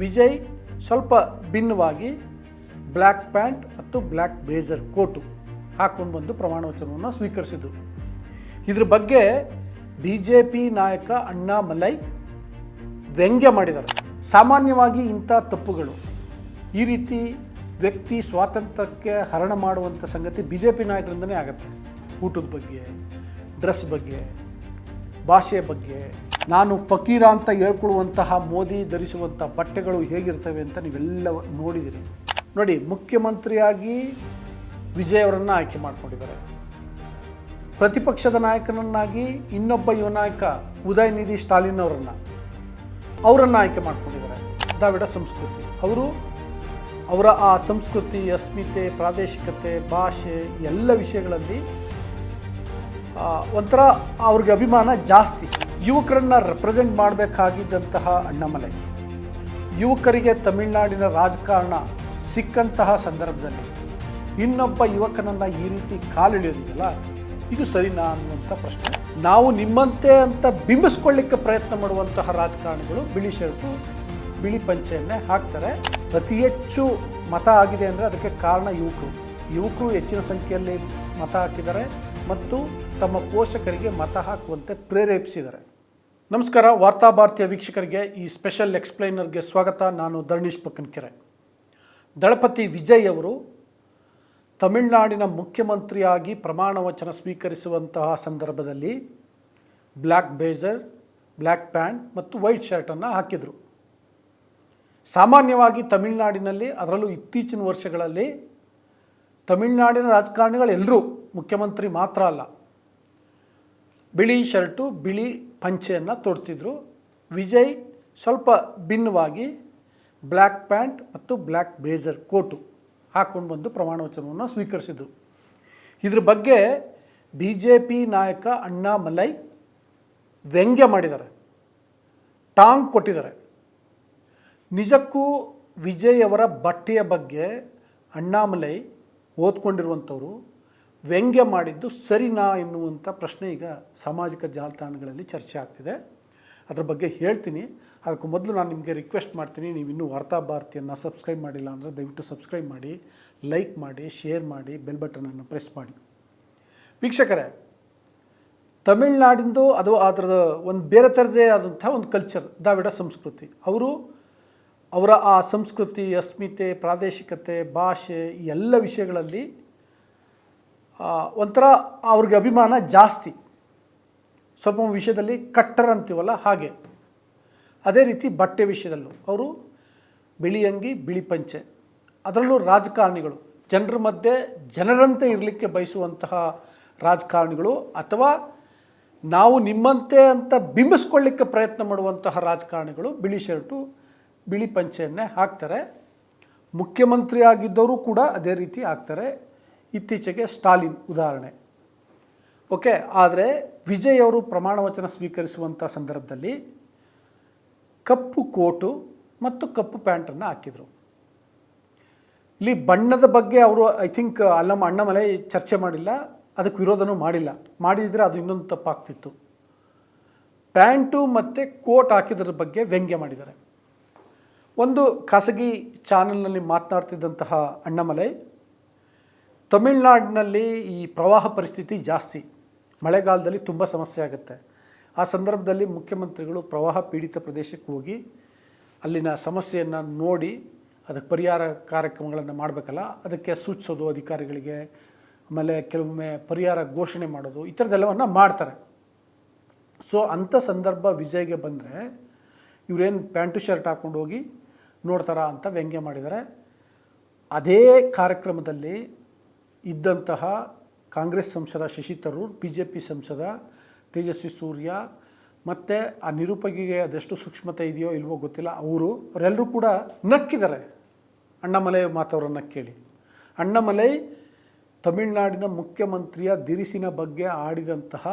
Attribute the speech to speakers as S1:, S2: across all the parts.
S1: ವಿಜಯ್ ಸ್ವಲ್ಪ ಭಿನ್ನವಾಗಿ black pant ಮತ್ತು ಬ್ಲ್ಯಾಕ್ ಬ್ಲೇಸರ್ ಕೋಟು ಹಾಕ್ಕೊಂಡು ಬಂದು ಪ್ರಮಾಣ ವಚನವನ್ನು ಸ್ವೀಕರಿಸಿದರು. ಇದ್ರ ಬಗ್ಗೆ BJP ನಾಯಕ ಅಣ್ಣಾಮಲೈ ವ್ಯಂಗ್ಯ ಮಾಡಿದ್ದಾರೆ. ಸಾಮಾನ್ಯವಾಗಿ ಇಂಥ ತಪ್ಪುಗಳು, ಈ ರೀತಿ ವ್ಯಕ್ತಿ ಸ್ವಾತಂತ್ರ್ಯಕ್ಕೆ ಹರಣ ಮಾಡುವಂಥ ಸಂಗತಿ BJP ನಾಯಕರಿಂದನೇ ಆಗುತ್ತೆ. ಊಟದ ಬಗ್ಗೆ, ಡ್ರೆಸ್ ಬಗ್ಗೆ, ಭಾಷೆಯ ಬಗ್ಗೆ, ನಾನು ಫಕೀರ ಅಂತ ಹೇಳ್ಕೊಳ್ಳುವಂತಹ ಮೋದಿ ಧರಿಸುವಂಥ ಬಟ್ಟೆಗಳು ಹೇಗಿರ್ತವೆ ಅಂತ ನೀವೆಲ್ಲ ನೋಡಿದಿರಿ. ನೋಡಿ, ಮುಖ್ಯಮಂತ್ರಿಯಾಗಿ ವಿಜಯ್ ಅವರನ್ನು ಆಯ್ಕೆ ಮಾಡ್ಕೊಂಡಿದ್ದಾರೆ. ಪ್ರತಿಪಕ್ಷದ ನಾಯಕನನ್ನಾಗಿ ಇನ್ನೊಬ್ಬ ಯುವ ನಾಯಕ ಉದಯನಿಧಿ ಸ್ಟಾಲಿನ್ ಅವರನ್ನು ಆಯ್ಕೆ ಮಾಡ್ಕೊಂಡಿದ್ದಾರೆ. ದ್ರಾವಿಡ ಸಂಸ್ಕೃತಿ, ಅವರ ಆ ಸಂಸ್ಕೃತಿ, ಅಸ್ಮಿತೆ, ಪ್ರಾದೇಶಿಕತೆ, ಭಾಷೆ ಎಲ್ಲ ವಿಷಯಗಳಲ್ಲಿ ಒಂಥರ ಅವ್ರಿಗೆ ಅಭಿಮಾನ ಜಾಸ್ತಿ. ಯುವಕರನ್ನು ರೆಪ್ರೆಸೆಂಟ್ ಮಾಡಬೇಕಾಗಿದ್ದಂತಹ ಅಣ್ಣಾಮಲೈ ಯುವಕರಿಗೆ ತಮಿಳುನಾಡಿನ ರಾಜಕಾರಣ ಸಿಕ್ಕಂತಹ ಸಂದರ್ಭದಲ್ಲಿ ಇನ್ನೊಬ್ಬ ಯುವಕನನ್ನು ಈ ರೀತಿ ಕಾಲಿಳಿಯೋದಿಲ್ಲ, ಇದು ಸರಿನಾ ಅನ್ನುವಂಥ ಪ್ರಶ್ನೆ. ನಾವು ನಿಮ್ಮಂತೆ ಅಂತ ಬಿಂಬಿಸ್ಕೊಳ್ಳಿಕ್ಕೆ ಪ್ರಯತ್ನ ಮಾಡುವಂತಹ ರಾಜಕಾರಣಿಗಳು ಬಿಳಿ ಶರ್ಟು, ಬಿಳಿ ಪಂಚೆಯನ್ನೇ ಹಾಕ್ತಾರೆ. ಅತಿ ಹೆಚ್ಚು ಮತ ಆಗಿದೆ ಅಂದರೆ ಅದಕ್ಕೆ ಕಾರಣ ಯುವಕರು ಹೆಚ್ಚಿನ ಸಂಖ್ಯೆಯಲ್ಲಿ ಮತ ಹಾಕಿದ್ದಾರೆ ಮತ್ತು ತಮ್ಮ ಪೋಷಕರಿಗೆ ಮತ ಹಾಕುವಂತೆ ಪ್ರೇರೇಪಿಸಿದ್ದಾರೆ. ನಮಸ್ಕಾರ, ವಾರ್ತಾ ಭಾರತೀಯ ವೀಕ್ಷಕರಿಗೆ ಈ ಸ್ಪೆಷಲ್ ಎಕ್ಸ್ಪ್ಲೈನರ್ಗೆ ಸ್ವಾಗತ. ನಾನು ಧರಣೀಶ್ ಪಕ್ಕನಕೆರೆ. ದಳಪತಿ ವಿಜಯ್ ಅವರು ತಮಿಳುನಾಡಿನ ಮುಖ್ಯಮಂತ್ರಿಯಾಗಿ ಪ್ರಮಾಣ ವಚನ ಸ್ವೀಕರಿಸುವಂತಹ ಸಂದರ್ಭದಲ್ಲಿ ಬ್ಲ್ಯಾಕ್ ಬ್ಲೇಸರ್, ಬ್ಲ್ಯಾಕ್ ಪ್ಯಾಂಟ್ ಮತ್ತು ವೈಟ್ ಶರ್ಟನ್ನು ಹಾಕಿದರು. ಸಾಮಾನ್ಯವಾಗಿ ತಮಿಳುನಾಡಿನಲ್ಲಿ, ಅದರಲ್ಲೂ ಇತ್ತೀಚಿನ ವರ್ಷಗಳಲ್ಲಿ ತಮಿಳುನಾಡಿನ ರಾಜಕಾರಣಿಗಳೆಲ್ಲರೂ, ಮುಖ್ಯಮಂತ್ರಿ ಮಾತ್ರ ಅಲ್ಲ, ಬಿಳಿ ಶರ್ಟು, ಬಿಳಿ ಪಂಚೆಯನ್ನು ತೊಡ್ತಿದ್ರು. ವಿಜಯ್ ಸ್ವಲ್ಪ ಭಿನ್ನವಾಗಿ ಬ್ಲ್ಯಾಕ್ ಪ್ಯಾಂಟ್ ಮತ್ತು ಬ್ಲ್ಯಾಕ್ ಬ್ಲೇಸರ್ ಕೋಟು ಹಾಕ್ಕೊಂಡು ಬಂದು ಪ್ರಮಾಣ ವಚನವನ್ನು ಸ್ವೀಕರಿಸಿದರು. ಇದ್ರ ಬಗ್ಗೆ BJP ನಾಯಕ ಅಣ್ಣಾಮಲೈ ವ್ಯಂಗ್ಯ ಮಾಡಿದ್ದಾರೆ, ಟಾಂಗ್ ಕೊಟ್ಟಿದ್ದಾರೆ. ನಿಜಕ್ಕೂ ವಿಜಯ್ ಅವರ ಬಟ್ಟೆಯ ಬಗ್ಗೆ ಅಣ್ಣಾಮಲೈ ಓದ್ಕೊಂಡಿರುವಂಥವರು ವ್ಯಂಗ್ಯ ಮಾಡಿದ್ದು ಸರಿನಾ ಎನ್ನುವಂಥ ಪ್ರಶ್ನೆ ಈಗ ಸಾಮಾಜಿಕ ಜಾಲತಾಣಗಳಲ್ಲಿ ಚರ್ಚೆ ಆಗ್ತಿದೆ. ಅದ್ರ ಬಗ್ಗೆ ಹೇಳ್ತೀನಿ. ಅದಕ್ಕೂ ಮೊದಲು ನಾನು ನಿಮಗೆ ರಿಕ್ವೆಸ್ಟ್ ಮಾಡ್ತೀನಿ, ನೀವು ಇನ್ನೂ ವಾರ್ತಾ ಭಾರತಿಯನ್ನು ಸಬ್ಸ್ಕ್ರೈಬ್ ಮಾಡಿಲ್ಲ ಅಂದರೆ ದಯವಿಟ್ಟು ಸಬ್ಸ್ಕ್ರೈಬ್ ಮಾಡಿ, ಲೈಕ್ ಮಾಡಿ, ಶೇರ್ ಮಾಡಿ, ಬೆಲ್ ಬಟನನ್ನು ಪ್ರೆಸ್ ಮಾಡಿ. ವೀಕ್ಷಕರೇ, ತಮಿಳುನಾಡಿಂದು ಅದು ಅದರ ಒಂದು ಬೇರೆ ಥರದೇ ಆದಂಥ ಒಂದು ಕಲ್ಚರ್, ದ್ರಾವಿಡ ಸಂಸ್ಕೃತಿ. ಅವರ ಆ ಸಂಸ್ಕೃತಿ, ಅಸ್ಮಿತೆ, ಪ್ರಾದೇಶಿಕತೆ, ಭಾಷೆ ಎಲ್ಲ ವಿಷಯಗಳಲ್ಲಿ ಒಂಥರ ಅವ್ರಿಗೆ ಅಭಿಮಾನ ಜಾಸ್ತಿ. ಸ್ವಲ್ಪ ವಿಷಯದಲ್ಲಿ ಕಟ್ಟರ್ ಅಂತೀವಲ್ಲ ಹಾಗೆ. ಅದೇ ರೀತಿ ಬಟ್ಟೆ ವಿಷಯದಲ್ಲೂ ಅವರು ಬಿಳಿ ಅಂಗಿ, ಬಿಳಿ ಪಂಚೆ, ಅದರಲ್ಲೂ ರಾಜಕಾರಣಿಗಳು ಜನರ ಮಧ್ಯೆ ಜನರಂತೆ ಇರಲಿಕ್ಕೆ ಬಯಸುವಂತಹ ರಾಜಕಾರಣಿಗಳು, ಅಥವಾ ನಾವು ನಿಮ್ಮಂತೆ ಅಂತ ಬಿಂಬಿಸ್ಕೊಳ್ಳಿಕ್ಕೆ ಪ್ರಯತ್ನ ಮಾಡುವಂತಹ ರಾಜಕಾರಣಿಗಳು ಬಿಳಿ ಶರ್ಟು, ಬಿಳಿ ಪಂಚೆಯನ್ನೇ ಹಾಕ್ತಾರೆ. ಮುಖ್ಯಮಂತ್ರಿ ಆಗಿದ್ದವರು ಕೂಡ ಅದೇ ರೀತಿ ಹಾಕ್ತಾರೆ. ಇತ್ತೀಚೆಗೆ ಸ್ಟಾಲಿನ್ ಉದಾಹರಣೆ. ಓಕೆ, ಆದರೆ ವಿಜಯ್ ಅವರು ಪ್ರಮಾಣ ವಚನ ಸ್ವೀಕರಿಸುವಂಥ ಸಂದರ್ಭದಲ್ಲಿ ಕಪ್ಪು ಕೋಟು ಮತ್ತು ಕಪ್ಪು ಪ್ಯಾಂಟನ್ನು ಹಾಕಿದರು. ಇಲ್ಲಿ ಬಣ್ಣದ ಬಗ್ಗೆ ಅವರು ಅಣ್ಣಾಮಲೈ ಚರ್ಚೆ ಮಾಡಿಲ್ಲ, ಅದಕ್ಕೆ ವಿರೋಧನೂ ಮಾಡಿದಿದ್ರೆ ಅದು ಇನ್ನೊಂದು ತಪ್ಪಾಗ್ತಿತ್ತು. ಪ್ಯಾಂಟು ಮತ್ತು ಕೋಟ್ ಹಾಕಿದ್ರ ಬಗ್ಗೆ ವ್ಯಂಗ್ಯ ಮಾಡಿದ್ದಾರೆ. ಒಂದು ಖಾಸಗಿ ಚಾನಲ್ನಲ್ಲಿ ಮಾತನಾಡ್ತಿದ್ದಂತಹ ಅಣ್ಣಾಮಲೈ, ತಮಿಳುನಾಡಿನಲ್ಲಿ ಈ ಪ್ರವಾಹ ಪರಿಸ್ಥಿತಿ ಜಾಸ್ತಿ, ಮಳೆಗಾಲದಲ್ಲಿ ತುಂಬ ಸಮಸ್ಯೆ ಆಗುತ್ತೆ. ಆ ಸಂದರ್ಭದಲ್ಲಿ ಮುಖ್ಯಮಂತ್ರಿಗಳು ಪ್ರವಾಹ ಪೀಡಿತ ಪ್ರದೇಶಕ್ಕೆ ಹೋಗಿ ಅಲ್ಲಿನ ಸಮಸ್ಯೆಯನ್ನು ನೋಡಿ ಅದಕ್ಕೆ ಪರಿಹಾರ ಕಾರ್ಯಕ್ರಮಗಳನ್ನು ಮಾಡಬೇಕಲ್ಲ, ಅದಕ್ಕೆ ಸೂಚಿಸೋದು ಅಧಿಕಾರಿಗಳಿಗೆ, ಆಮೇಲೆ ಕೆಲವೊಮ್ಮೆ ಪರಿಹಾರ ಘೋಷಣೆ ಮಾಡೋದು, ಈ ಥರದ್ದೆಲ್ಲವನ್ನು ಮಾಡ್ತಾರೆ. ಸೊ ಅಂಥ ಸಂದರ್ಭ ವಿಜಯ್ಗೆ ಬಂದರೆ ಇವರೇನು ಪ್ಯಾಂಟು ಶರ್ಟ್ ಹಾಕ್ಕೊಂಡು ಹೋಗಿ ನೋಡ್ತಾರಾ ಅಂತ ವ್ಯಂಗ್ಯ ಮಾಡಿದ್ದಾರೆ. ಅದೇ ಕಾರ್ಯಕ್ರಮದಲ್ಲಿ ಇದ್ದಂತಹ ಕಾಂಗ್ರೆಸ್ ಸಂಸದ ಶಶಿ ತರೂರ್, BJP ಸಂಸದ ತೇಜಸ್ವಿ ಸೂರ್ಯ, ಮತ್ತು ಆ ನಿರೂಪಕಿಗೆ ಅದೆಷ್ಟು ಸೂಕ್ಷ್ಮತೆ ಇದೆಯೋ ಇಲ್ವೋ ಗೊತ್ತಿಲ್ಲ, ಅವರೆಲ್ಲರೂ ಕೂಡ ನಕ್ಕಿದ್ದಾರೆ ಅಣ್ಣಾಮಲೈ ಮಾತವರನ್ನು ಕೇಳಿ. ಅಣ್ಣಾಮಲೈ ತಮಿಳುನಾಡಿನ ಮುಖ್ಯಮಂತ್ರಿಯ ದಿರಿಸಿನ ಬಗ್ಗೆ ಆಡಿದಂತಹ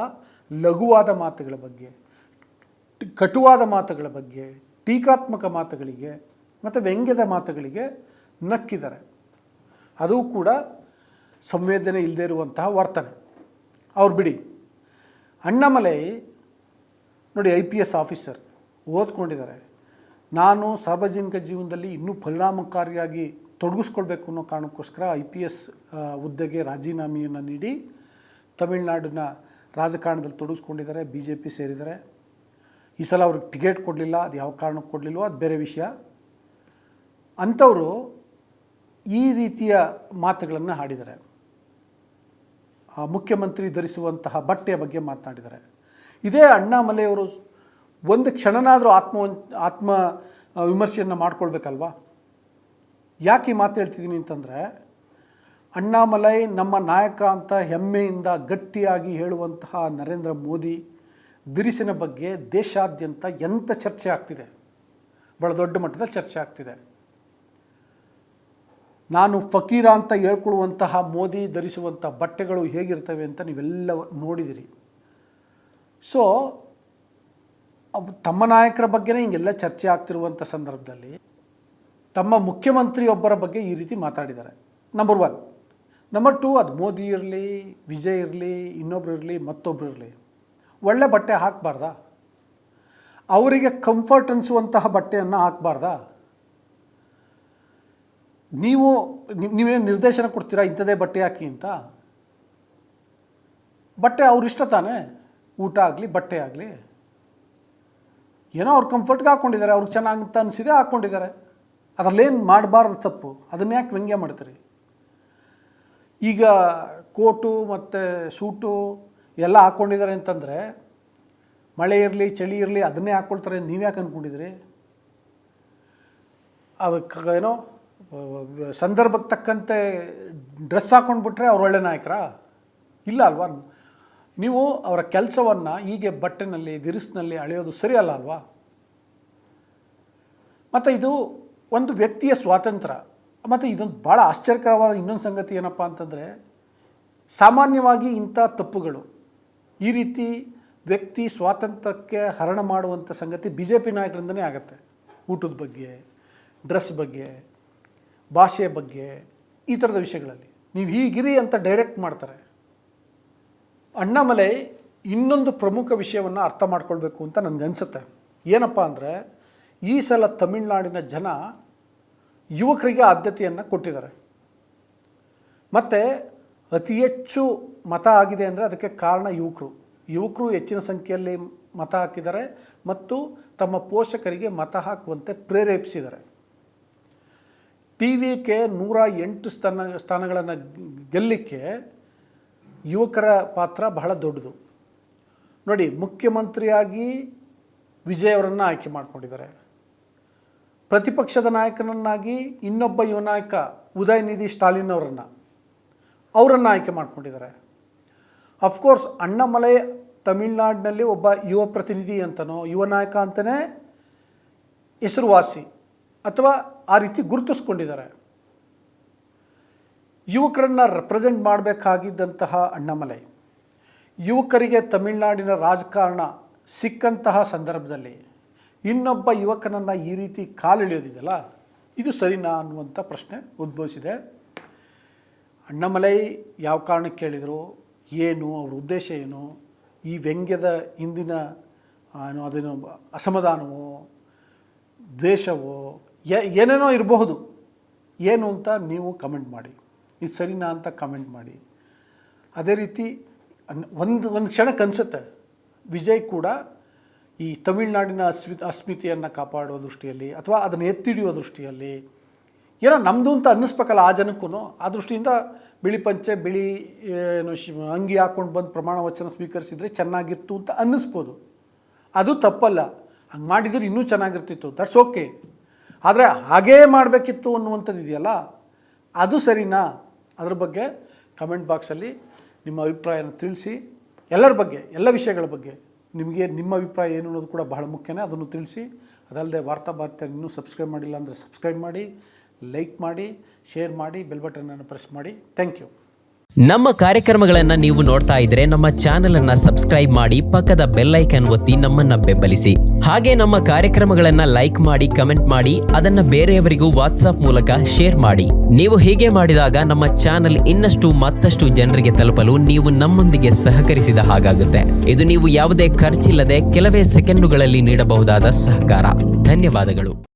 S1: ಲಘುವಾದ ಮಾತುಗಳ ಬಗ್ಗೆ, ಕಟುವಾದ ಮಾತುಗಳ ಬಗ್ಗೆ, ಟೀಕಾತ್ಮಕ ಮಾತುಗಳಿಗೆ ಮತ್ತು ವ್ಯಂಗ್ಯದ ಮಾತುಗಳಿಗೆ ನಕ್ಕಿದ್ದಾರೆ. ಅದು ಕೂಡ ಸಂವೇದನೆ ಇಲ್ಲದೇ ಇರುವಂತಹ ವರ್ತನೆ. ಅವ್ರು ಬಿಡಿ. ಅಣ್ಣಾಮಲೈ ನೋಡಿ, IPS ಆಫೀಸರ್, ಓದ್ಕೊಂಡಿದ್ದಾರೆ. ನಾನು ಸಾರ್ವಜನಿಕ ಜೀವನದಲ್ಲಿ ಇನ್ನೂ ಪರಿಣಾಮಕಾರಿಯಾಗಿ ತೊಡಗಿಸ್ಕೊಳ್ಬೇಕು ಅನ್ನೋ ಕಾರಣಕ್ಕೋಸ್ಕರ IPS ಹುದ್ದೆಗೆ ರಾಜೀನಾಮೆಯನ್ನು ನೀಡಿ ತಮಿಳುನಾಡಿನ ರಾಜಕಾರಣದಲ್ಲಿ ತೊಡಗಿಸ್ಕೊಂಡಿದ್ದಾರೆ, BJP ಸೇರಿದ್ದಾರೆ. ಈ ಸಲ ಅವ್ರಿಗೆ ಟಿಕೆಟ್ ಕೊಡಲಿಲ್ಲ, ಅದು ಯಾವ ಕಾರಣಕ್ಕೆ ಕೊಡಲಿಲ್ವೋ ಅದು ಬೇರೆ ವಿಷಯ. ಅಂಥವರು ಈ ರೀತಿಯ ಮಾತುಗಳನ್ನು ಆಡಿದ್ದಾರೆ. ಮುಖ್ಯಮಂತ್ರಿ ಧರಿಸುವಂತಹ ಬಟ್ಟೆಯ ಬಗ್ಗೆ ಮಾತನಾಡಿದ್ದಾರೆ. ಇದೇ ಅಣ್ಣಾಮಲೆಯವರು ಒಂದು ಕ್ಷಣನಾದರೂ ಆತ್ಮ ವಿಮರ್ಶೆಯನ್ನು ಮಾಡ್ಕೊಳ್ಬೇಕಲ್ವಾ? ಯಾಕೆ ಈ ಮಾತು ಹೇಳ್ತಿದ್ದೀನಿ ಅಂತಂದರೆ, ಅಣ್ಣಾಮಲೈ ನಮ್ಮ ನಾಯಕ ಅಂತ ಹೆಮ್ಮೆಯಿಂದ ಗಟ್ಟಿಯಾಗಿ ಹೇಳುವಂತಹ ನರೇಂದ್ರ ಮೋದಿ ದಿರಿಸಿನ ಬಗ್ಗೆ ದೇಶಾದ್ಯಂತ ಎಂಥ ಚರ್ಚೆ ಆಗ್ತಿದೆ, ಭಾಳ ದೊಡ್ಡ ಮಟ್ಟದ ಚರ್ಚೆ ಆಗ್ತಿದೆ. ನಾನು ಫಕೀರ ಅಂತ ಹೇಳ್ಕೊಳ್ಳುವಂತಹ ಮೋದಿ ಧರಿಸುವಂಥ ಬಟ್ಟೆಗಳು ಹೇಗಿರ್ತವೆ ಅಂತ ನೀವೆಲ್ಲ ನೋಡಿದಿರಿ. ಸೊ ತಮ್ಮ ನಾಯಕರ ಬಗ್ಗೆನೇ ಹಿಂಗೆಲ್ಲ ಚರ್ಚೆ ಆಗ್ತಿರುವಂಥ ಸಂದರ್ಭದಲ್ಲಿ ತಮ್ಮ ಮುಖ್ಯಮಂತ್ರಿಯೊಬ್ಬರ ಬಗ್ಗೆ ಈ ರೀತಿ ಮಾತಾಡಿದ್ದಾರೆ. ನಂಬರ್ 1. ನಂಬರ್ 2, ಅದು ಮೋದಿ ಇರಲಿ, ವಿಜಯ್ ಇರಲಿ, ಇನ್ನೊಬ್ರು ಇರಲಿ, ಮತ್ತೊಬ್ಬರು ಇರಲಿ, ಒಳ್ಳೆ ಬಟ್ಟೆ ಹಾಕಬಾರ್ದಾ? ಅವರಿಗೆ ಕಂಫರ್ಟ್ ಅನಿಸುವಂತಹ ಬಟ್ಟೆಯನ್ನು ಹಾಕಬಾರ್ದಾ? ನೀವೇನು ನಿರ್ದೇಶನ ಕೊಡ್ತೀರಾ ಇಂಥದೇ ಬಟ್ಟೆ ಹಾಕಿ ಅಂತ? ಬಟ್ಟೆ ಅವ್ರಿಷ್ಟ ತಾನೇ, ಊಟ ಆಗಲಿ ಬಟ್ಟೆ ಆಗಲಿ. ಏನೋ ಅವ್ರು ಕಂಫರ್ಟ್ಗೆ ಹಾಕ್ಕೊಂಡಿದ್ದಾರೆ, ಅವ್ರಿಗೆ ಚೆನ್ನಾಗಿ ಅಂತ ಅನಿಸಿದೆ ಹಾಕ್ಕೊಂಡಿದ್ದಾರೆ. ಅದರಲ್ಲೇನು ಮಾಡಬಾರ್ದು ತಪ್ಪು, ಅದನ್ನ ಯಾಕೆ ವ್ಯಂಗ್ಯ ಮಾಡ್ತೀರಿ? ಈಗ ಕೋಟು ಮತ್ತು ಸೂಟು ಎಲ್ಲ ಹಾಕ್ಕೊಂಡಿದ್ದಾರೆ ಅಂತಂದರೆ ಮಳೆ ಇರಲಿ ಚಳಿ ಇರಲಿ ಅದನ್ನೇ ಹಾಕ್ಕೊಳ್ತಾರೆ ನೀವು ಯಾಕೆ ಅಂದ್ಕೊಂಡಿದ್ದೀರಿ? ಏನೋ ಸಂದರ್ಭಕ್ಕೆ ತಕ್ಕಂತೆ ಡ್ರೆಸ್ ಹಾಕ್ಕೊಂಡ್ಬಿಟ್ರೆ ಅವ್ರು ಒಳ್ಳೆ ನಾಯಕರಾ? ಇಲ್ಲ ಅಲ್ವಾ? ನೀವು ಅವರ ಕೆಲಸವನ್ನು ಹೀಗೆ ಬಟ್ಟೆನಲ್ಲಿ ದಿರಿಸಿನಲ್ಲಿ ಅಳೆಯೋದು ಸರಿಯಲ್ಲ ಅಲ್ವಾ? ಮತ್ತು ಇದು ಒಂದು ವ್ಯಕ್ತಿಯ ಸ್ವಾತಂತ್ರ್ಯ. ಮತ್ತು ಇದೊಂದು ಭಾಳ ಆಶ್ಚರ್ಯಕರವಾದ ಇನ್ನೊಂದು ಸಂಗತಿ ಏನಪ್ಪ ಅಂತಂದರೆ, ಸಾಮಾನ್ಯವಾಗಿ ಇಂಥ ತಪ್ಪುಗಳು, ಈ ರೀತಿ ವ್ಯಕ್ತಿ ಸ್ವಾತಂತ್ರ್ಯಕ್ಕೆ ಹರಣ ಮಾಡುವಂಥ ಸಂಗತಿ BJP ನಾಯಕರಿಂದನೇ ಆಗುತ್ತೆ. ಊಟದ ಬಗ್ಗೆ, ಡ್ರೆಸ್ ಬಗ್ಗೆ, ಭಾಷೆಯ ಬಗ್ಗೆ, ಈ ಥರದ ವಿಷಯಗಳಲ್ಲಿ ನೀವು ಹೀಗಿರಿ ಅಂತ ಡೈರೆಕ್ಟ್ ಮಾಡ್ತಾರೆ. ಅಣ್ಣಾಮಲೈ ಇನ್ನೊಂದು ಪ್ರಮುಖ ವಿಷಯವನ್ನು ಅರ್ಥ ಮಾಡ್ಕೊಳ್ಬೇಕು ಅಂತ ನನಗನ್ಸುತ್ತೆ. ಏನಪ್ಪ ಅಂದರೆ, ಈ ಸಲ ತಮಿಳುನಾಡಿನ ಜನ ಯುವಕರಿಗೆ ಆದ್ಯತೆಯನ್ನು ಕೊಟ್ಟಿದ್ದಾರೆ. ಮತ್ತು ಅತಿ ಹೆಚ್ಚು ಮತ ಆಗಿದೆ ಅಂದರೆ ಅದಕ್ಕೆ ಕಾರಣ ಯುವಕರು ಹೆಚ್ಚಿನ ಸಂಖ್ಯೆಯಲ್ಲಿ ಮತ ಹಾಕಿದ್ದಾರೆ ಮತ್ತು ತಮ್ಮ ಪೋಷಕರಿಗೆ ಮತ ಹಾಕುವಂತೆ ಪ್ರೇರೇಪಿಸಿದ್ದಾರೆ. TVK 108 ಸ್ಥಾನಗಳನ್ನು ಗೆಲ್ಲಲಿಕ್ಕೆ ಯುವಕರ ಪಾತ್ರ ಬಹಳ ದೊಡ್ಡದು. ನೋಡಿ, ಮುಖ್ಯಮಂತ್ರಿಯಾಗಿ ವಿಜಯ್ ಅವರನ್ನು ಆಯ್ಕೆ ಮಾಡಿಕೊಂಡಿದ್ದಾರೆ. ಪ್ರತಿಪಕ್ಷದ ನಾಯಕನನ್ನಾಗಿ ಇನ್ನೊಬ್ಬ ಯುವ ನಾಯಕ ಉದಯನಿಧಿ ಸ್ಟಾಲಿನ್ ಅವರನ್ನು ಆಯ್ಕೆ ಮಾಡಿಕೊಂಡಿದ್ದಾರೆ. ಅಫ್ಕೋರ್ಸ್ ಅಣ್ಣಾಮಲೈ ತಮಿಳುನಾಡಿನಲ್ಲಿ ಒಬ್ಬ ಯುವ ಪ್ರತಿನಿಧಿ ಅಂತನೋ ಯುವ ನಾಯಕ ಅಂತಲೇ ಹೆಸರುವಾಸಿ ಅಥವಾ ಆ ರೀತಿ ಗುರುತಿಸ್ಕೊಂಡಿದ್ದಾರೆ. ಯುವಕರನ್ನು ರೆಪ್ರೆಸೆಂಟ್ ಮಾಡಬೇಕಾಗಿದ್ದಂತಹ ಅಣ್ಣಾಮಲೈ ಯುವಕರಿಗೆ ತಮಿಳುನಾಡಿನ ರಾಜಕಾರಣ ಸಿಕ್ಕಂತಹ ಸಂದರ್ಭದಲ್ಲಿ ಇನ್ನೊಬ್ಬ ಯುವಕನನ್ನು ಈ ರೀತಿ ಕಾಲೆಳೆಯೋದಿದೆಯಲ್ಲ, ಇದು ಸರಿನಾ ಅನ್ನುವಂಥ ಪ್ರಶ್ನೆ ಉದ್ಭವಿಸಿದೆ. ಅಣ್ಣಾಮಲೈ ಯಾವ ಕಾರಣಕ್ಕೆ ಕೇಳಿದರು, ಏನು ಅವ್ರ ಉದ್ದೇಶ ಏನು, ಈ ವ್ಯಂಗ್ಯದ ಹಿಂದಿನ ಅದೇನೋ ಅಸಮಾಧಾನವೋ ದ್ವೇಷವೋ ಏನೇನೋ ಇರಬಹುದು, ಏನು ಅಂತ ನೀವು ಕಮೆಂಟ್ ಮಾಡಿ. ಇದು ಸರಿನಾ ಅಂತ ಕಮೆಂಟ್ ಮಾಡಿ. ಅದೇ ರೀತಿ ಒಂದು ಕ್ಷಣಕ್ಕೆ ಅನಿಸುತ್ತೆ ವಿಜಯ್ ಕೂಡ ಈ ತಮಿಳುನಾಡಿನ ಅಸ್ಮಿತೆಯನ್ನು ಕಾಪಾಡೋ ದೃಷ್ಟಿಯಲ್ಲಿ ಅಥವಾ ಅದನ್ನು ಎತ್ತಿಡಿಯೋ ದೃಷ್ಟಿಯಲ್ಲಿ ಏನೋ ನಮ್ಮದು ಅಂತ ಅನ್ನಿಸ್ಬೇಕಲ್ಲ ಆ ಜನಕ್ಕೂ, ಆ ದೃಷ್ಟಿಯಿಂದ ಬಿಳಿ ಪಂಚೆ ಬಿಳಿ ಏನು ಅಂಗಿ ಹಾಕ್ಕೊಂಡು ಬಂದು ಪ್ರಮಾಣ ವಚನ ಸ್ವೀಕರಿಸಿದರೆ ಚೆನ್ನಾಗಿತ್ತು ಅಂತ ಅನ್ನಿಸ್ಬೋದು. ಅದು ತಪ್ಪಲ್ಲ, ಹಂಗೆ ಮಾಡಿದರೆ ಇನ್ನೂ ಚೆನ್ನಾಗಿರ್ತಿತ್ತು, ದಟ್ಸ್ ಓಕೆ. ಆದರೆ ಹಾಗೇ ಮಾಡಬೇಕಿತ್ತು ಅನ್ನುವಂಥದ್ದು ಇದೆಯಲ್ಲ, ಅದು ಸರಿನಾ? ಅದ್ರ ಬಗ್ಗೆ ಕಮೆಂಟ್ ಬಾಕ್ಸಲ್ಲಿ ನಿಮ್ಮ ಅಭಿಪ್ರಾಯನ ತಿಳಿಸಿ. ಎಲ್ಲರ ಬಗ್ಗೆ, ಎಲ್ಲ ವಿಷಯಗಳ ಬಗ್ಗೆ ನಿಮಗೆ ನಿಮ್ಮ ಅಭಿಪ್ರಾಯ ಏನು ಅನ್ನೋದು ಕೂಡ ಬಹಳ ಮುಖ್ಯನೇ, ಅದನ್ನು ತಿಳಿಸಿ. ಅದಲ್ಲದೆ ವಾರ್ತಾ ಭಾರತಿ ಇನ್ನೂ ಸಬ್ಸ್ಕ್ರೈಬ್ ಮಾಡಿಲ್ಲ ಅಂದರೆ ಸಬ್ಸ್ಕ್ರೈಬ್ ಮಾಡಿ, ಲೈಕ್ ಮಾಡಿ, ಶೇರ್ ಮಾಡಿ, ಬೆಲ್ ಬಟನನ್ನು ಪ್ರೆಸ್ ಮಾಡಿ. Thank you.
S2: ನಮ್ಮ ಕಾರ್ಯಕ್ರಮಗಳನ್ನು ನೀವು ನೋಡ್ತಾ ಇದ್ರೆ ನಮ್ಮ ಚಾನೆಲ್ ಅನ್ನ ಸಬ್ಸ್ಕ್ರೈಬ್ ಮಾಡಿ, ಪಕ್ಕದ ಬೆಲ್ ಐಕಾನ್ ಒತ್ತಿ ನಮ್ಮನ್ನ ಬೆಂಬಲಿಸಿ. ಹಾಗೆ ನಮ್ಮ ಕಾರ್ಯಕ್ರಮಗಳನ್ನ ಲೈಕ್ ಮಾಡಿ, ಕಮೆಂಟ್ ಮಾಡಿ, ಅದನ್ನ ಬೇರೆಯವರಿಗೂ ವಾಟ್ಸ್ಆಪ್ ಮೂಲಕ ಶೇರ್ ಮಾಡಿ. ನೀವು ಹೀಗೆ ಮಾಡಿದಾಗ ನಮ್ಮ ಚಾನೆಲ್ ಇನ್ನಷ್ಟು ಮತ್ತಷ್ಟು ಜನರಿಗೆ ತಲುಪಲು ನೀವು ನಮ್ಮೊಂದಿಗೆ ಸಹಕರಿಸಿದ ಹಾಗಾಗುತ್ತೆ. ಇದು ನೀವು ಯಾವುದೇ ಖರ್ಚಿಲ್ಲದೆ ಕೆಲವೇ ಸೆಕೆಂಡುಗಳಲ್ಲಿ ನೀಡಬಹುದಾದ ಸಹಕಾರ. ಧನ್ಯವಾದಗಳು.